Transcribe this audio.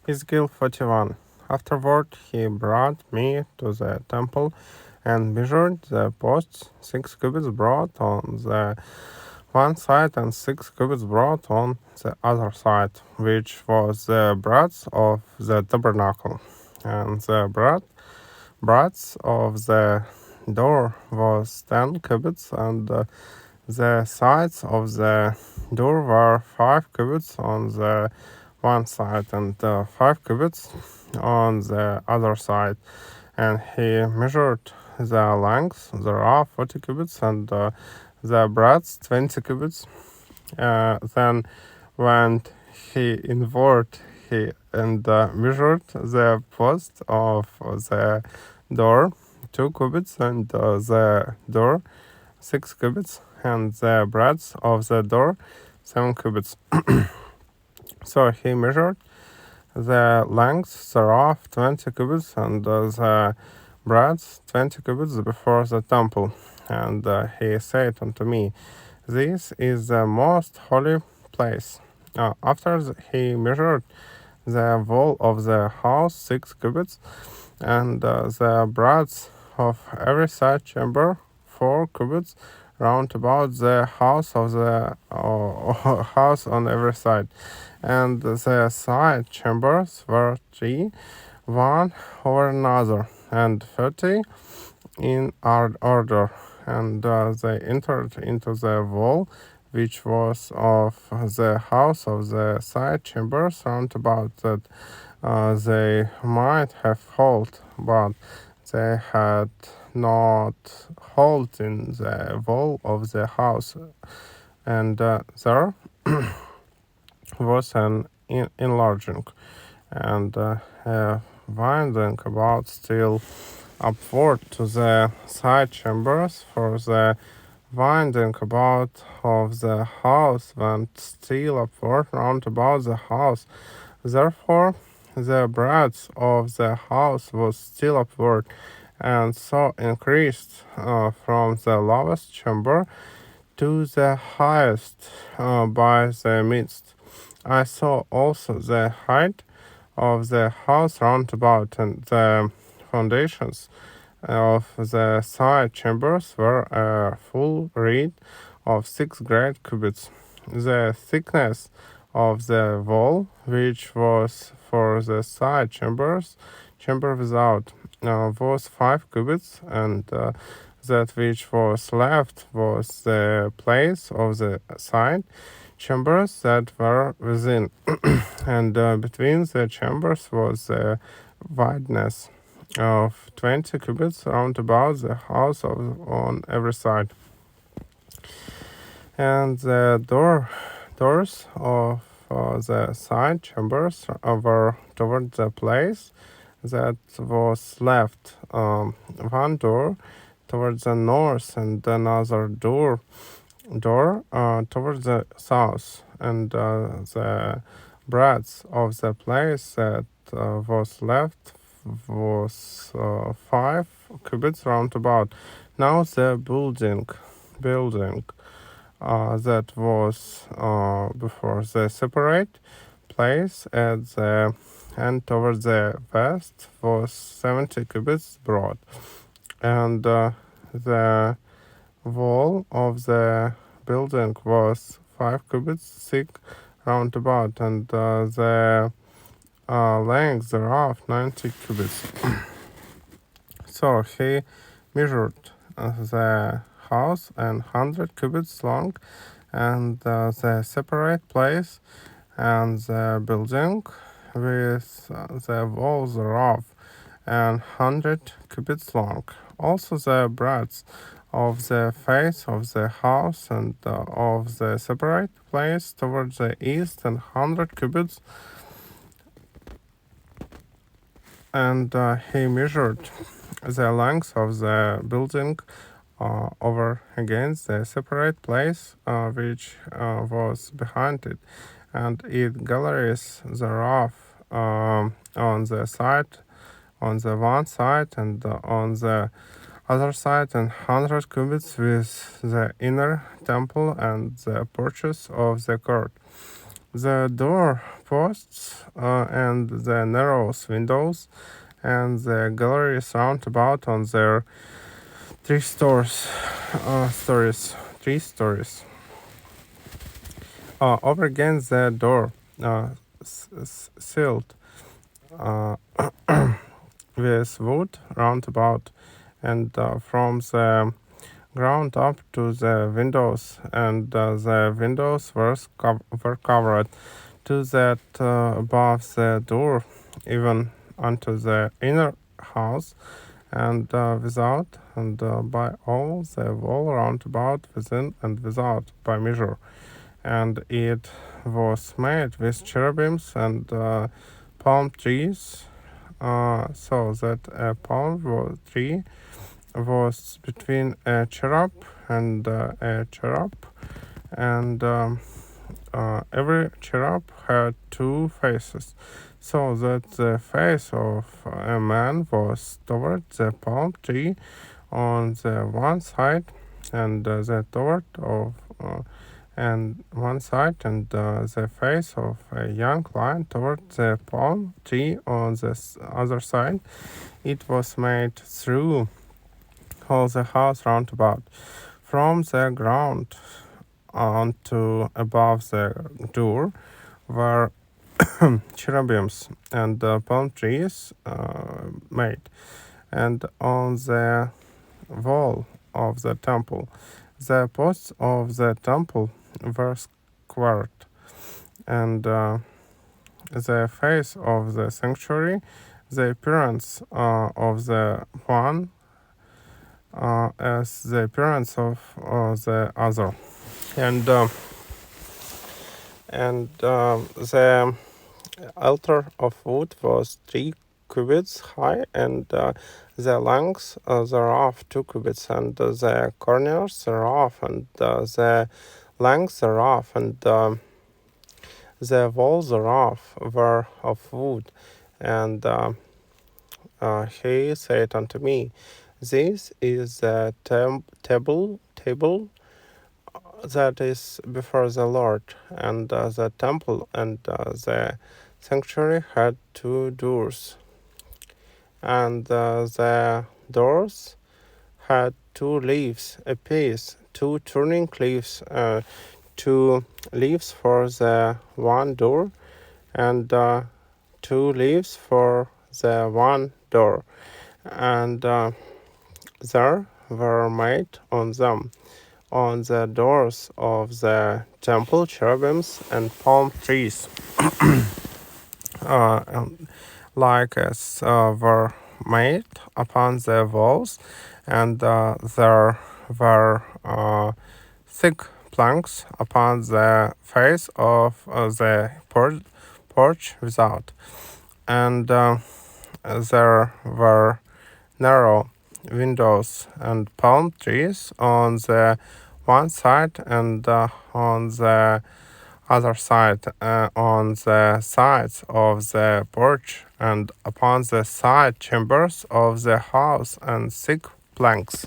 Ezekiel 41. Afterward he brought me to the temple and measured the posts 6 cubits broad on the one side and 6 cubits broad on the other side, which was the breadth of the tabernacle. And the breadth of the door was 10 cubits, and the sides of the door were 5 cubits on the one side and 5 cubits on the other side. And he measured the length thereof 40 cubits and the breadth 20 cubits. Then went he inward he and measured the post of the door 2 cubits and the door 6 cubits and the breadth of the door 7 cubits. So he measured the length thereof 20 cubits and the breadth 20 cubits before the temple. And he said unto me, This is the most holy place. After he measured the wall of the house 6 cubits, and the breadth of every side chamber 4 cubits round about the house of the house on every side. And the side chambers were 3, one over another, and 30 in order. And they entered into the wall, which was of the house of the side chambers round about, that they might have hold, but they had not hold in the wall of the house. And there was an enlarging and winding about still upward to the side chambers, for the winding about of the house went still upward round about the house. Therefore the breadth of the house was still upward, and so increased from the lowest chamber to the highest by the midst. I saw also the height of the house round about, and the foundations of the side chambers were a full reed of 6 great cubits. The thickness of the wall, which was for the side chamber without, was 5 cubits, and that which was left was the place of the side chambers that were within, and between the chambers was the wideness of 20 cubits round about the house on every side. And the doors of the side chambers were toward the place that was left, one door towards the north and another door towards the south, and the breadth of the place that was left was 5 cubits round about. Now the building that was before the separate place at the end towards the west was 70 cubits broad, and the wall of the building was 5 cubits thick round about, and the length thereof 90 cubits. So he measured the house 100 cubits long, and the separate place and the building with the walls thereof 100 cubits long. Also the breadth of the face of the house and of the separate place towards the east 100 cubits. And he measured the length of the building over against the separate place which was behind it, and it galleries thereof on the one side and on the other side, and 100 cubits with the inner temple and the porches of the court. The door posts and the narrow windows and the galleries round about on their three stories. Over against the door, sealed uh, with wood round about, and from the ground up to the windows, and the windows were covered to that above the door, even unto the inner house, and without, and by all the wall round about, within and without, by measure. And it was made with cherubims and palm trees, so that a palm tree was between a cherub and a cherub, and every cherub had two faces, so that the face of a man was toward the palm tree on the one side, and the toward of and one side, and the face of a young lion toward the palm tree on the other side. It was made through all the house round about, from the ground on to above the door, were cherubims and palm trees made, and on the wall of the temple, the posts of the temple were squared, and the face of the sanctuary, the appearance of the one as the appearance of the other, and the altar of wood was 3 cubits high, and the length thereof 2 cubits, and the corners thereof, and the length thereof, and the walls thereof were of wood. And he said unto me, This is the table that is before the Lord, and the temple and the sanctuary had 2 doors, and the doors had 2 leaves apiece, 2 turning leaves, 2 leaves for the one door, and 2 leaves for the one door, and there were made on them, on the doors of the temple, cherubims and palm trees, like as were made upon the walls, and there were thick planks upon the face of the porch without, and there were narrow windows and palm trees on the one side, and on the other side, on the sides of the porch, and upon the side chambers of the house, and thick planks.